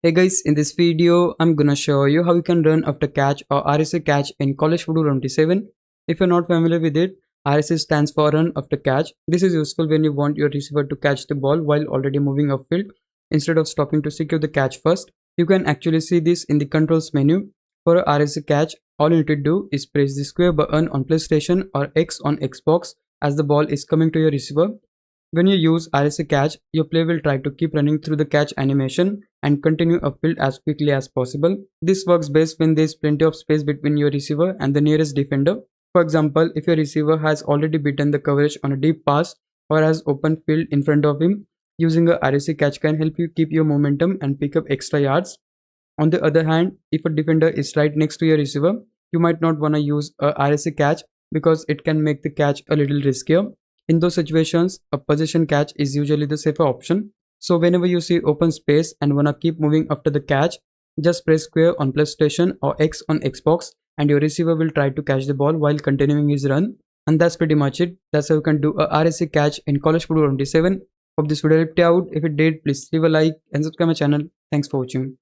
Hey guys, in this video, I'm gonna show you how you can run after catch or RAC catch in College Football 27. If you're not familiar with it, RAC stands for run after catch. This is useful when you want your receiver to catch the ball while already moving upfield. Instead of stopping to secure the catch first, you can actually see this in the controls menu. For a RAC catch, all you need to do is press the square button on PlayStation or X on Xbox as the ball is coming to your receiver. When you use RSA catch, your player will try to keep running through the catch animation and continue upfield as quickly as possible. This works best when there is plenty of space between your receiver and the nearest defender. For example, if your receiver has already beaten the coverage on a deep pass or has open field in front of him, using a RSA catch can help you keep your momentum and pick up extra yards. On the other hand, if a defender is right next to your receiver, you might not want to use a RSA catch because it can make the catch a little riskier. In those situations, a possession catch is usually the safer option. So whenever you see open space and wanna keep moving after the catch, just press square on PlayStation or X on Xbox and your receiver will try to catch the ball while continuing his run. And that's pretty much it. That's how you can do a RSA catch in College Football 27. Hope this video helped you out. If it did, please leave a like and subscribe my channel. Thanks for watching.